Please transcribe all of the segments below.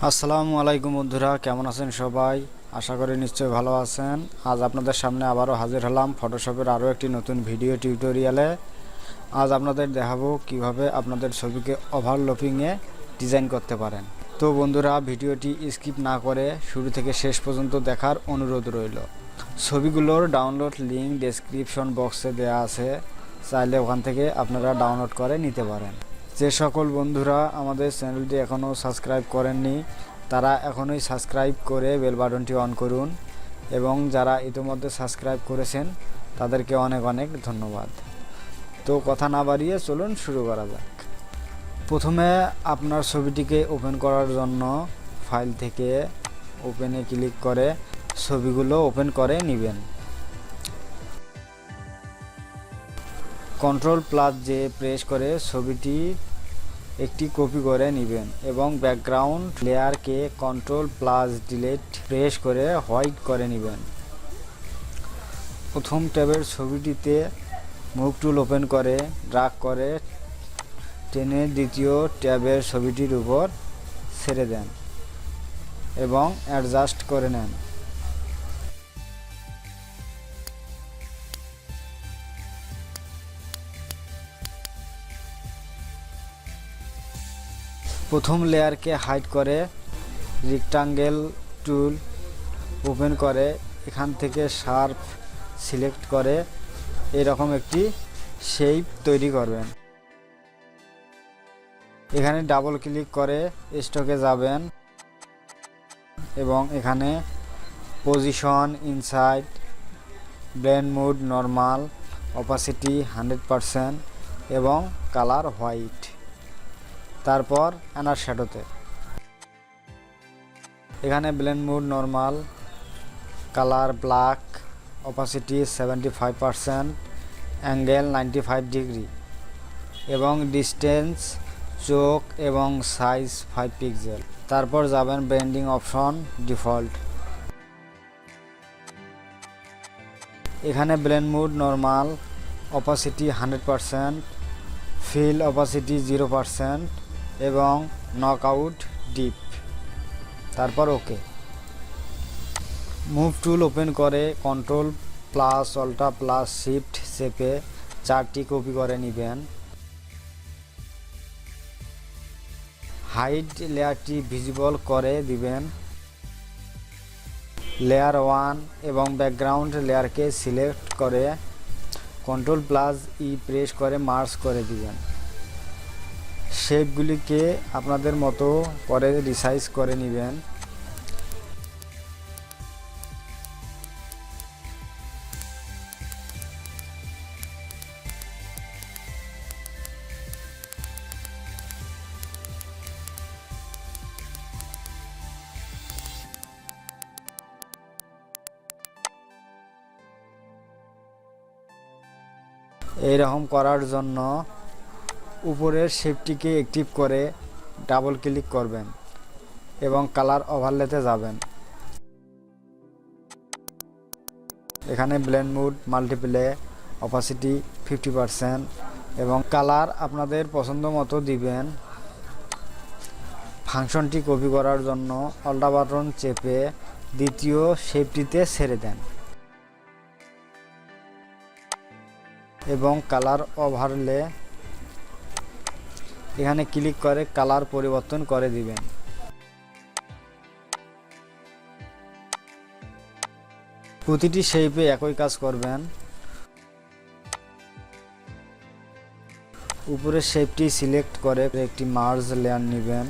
আসসালামু আলাইকুম বন্ধুরা, কেমন আছেন সবাই? আশা করি নিশ্চয়ই ভালো আছেন। আজ আপনাদের সামনে আবারও হাজির হলাম ফটোশপের আরও একটি নতুন ভিডিও টিউটোরিয়ালে। আজ আপনাদের দেখাবো কিভাবে আপনাদের ছবিকে ওভারল্যাপিংয়ে ডিজাইন করতে পারেন। তো বন্ধুরা, ভিডিওটি স্কিপ না করে শুরু থেকে শেষ পর্যন্ত দেখার অনুরোধ রইল। ছবিগুলোর ডাউনলোড লিঙ্ক ডেসক্রিপশন বক্সে দেওয়া আছে, চাইলে ওখান থেকে আপনারা ডাউনলোড করে নিতে পারেন। যে সকল বন্ধুরা আমাদের চ্যানেলটি এখনও সাবস্ক্রাইব করেননি তারা এখনই সাবস্ক্রাইব করে বেল বাটনটি অন করুন, এবং যারা ইতিমধ্যে সাবস্ক্রাইব করেছেন তাদেরকে অনেক অনেক ধন্যবাদ। তো কথা না বাড়িয়ে চলুন শুরু করা যাক। প্রথমে আপনার ছবিটিকে ওপেন করার জন্য ফাইল থেকে ওপেনে ক্লিক করে ছবিগুলো ওপেন করে নেবেন। Ctrl+J প্রেস করে ছবিটি একটি কপি করে নেবেন এবং ব্যাকগ্রাউন্ড লেয়ারকে Ctrl+Delete প্রেস করে হোয়াইট করে নেবেন। প্রথম ট্যাবের ছবিটিতে মুভ টুল ওপেন করে ড্র্যাগ করে টেনে দ্বিতীয় ট্যাবের ছবিটির উপর ছেড়ে দেন এবং অ্যাডজাস্ট করে নেন। প্রথম লেয়ারকে হাইড করে রেক্টাঙ্গেল টুল ওপেন করে এখান থেকে শার্প সিলেক্ট করে এরকম একটি শেপ তৈরি করবেন। এখানে ডাবল ক্লিক করে স্টকে যাবেন এবং এখানে position, inside, blend mode normal, opacity 100% এবং কালার হোয়াইট, তারপর অ্যানার শ্যাডোতে এখানে blend mode normal, colour black, opacity 75%, angle 95 degree এবং ডিস্টেন্স চোখ এবং সাইজ 5 পিক্সেল। তারপর যাবেন ব্লেন্ডিং অপশন ডিফল্ট। এখানে blend mode normal, opacity 100%, fill opacity 0% এবং নকআউট ডিপ, তারপর ওকে। মুভ টুল ওপেন করে Ctrl+Alt+Shift চেপে চারটি কপি করে নেবেন। হাইড লেয়ারটি ভিজিবল করে দিবেন। লেয়ার 1 এবং ব্যাকগ্রাউন্ড লেয়ারকে সিলেক্ট করে Ctrl+E প্রেস করে মার্জ করে দিবেন। শেপগুলিকে আপনাদের মতো করে রিসাইজ করে নেবেন। এইরকম করার জন্য উপরের শেপটিকে অ্যাক্টিভ করে ডাবল ক্লিক করবেন এবং কালার ওভারলেতে যাবেন। এখানে ব্লেন্ড মোড মাল্টিপ্লে, অপাসিটি 50% এবং কালার আপনাদের পছন্দ মতো দিবেন। ফাংশনটি কপি করার জন্য অল্টা বাটন চেপে দ্বিতীয় শেপটিতে ছেড়ে দেন এবং কালার ওভারলে এখানে ক্লিক করে কালার পরিবর্তন করে দিবেন। প্রতিটি শেপে একই কাজ করবেন। উপরের শেপটি সিলেক্ট করে একটি মার্জ লেয়ার নেবেন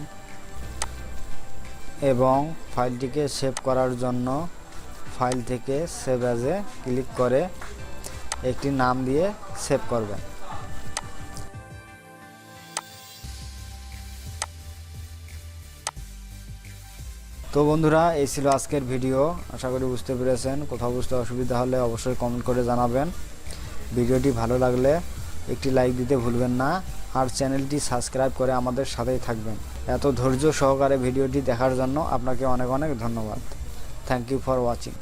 এবং ফাইলটিকে সেভ করার জন্য ফাইল থেকে সেভ অ্যাজে ক্লিক করে একটি নাম দিয়ে সেভ করবেন। তো বন্ধুরা, এই ছিল আজকের ভিডিও। আশা করি বুঝতে পেরেছেন। কোথাও বুঝতে অসুবিধা হলে অবশ্যই কমেন্ট করে জানাবেন। ভিডিওটি ভালো লাগলে একটি লাইক দিতে ভুলবেন না, আর চ্যানেলটি সাবস্ক্রাইব করে আমাদের সাথেই থাকবেন। এত ধৈর্য সহকারে ভিডিওটি দেখার জন্য আপনাকে অনেক অনেক ধন্যবাদ। Thank you for watching.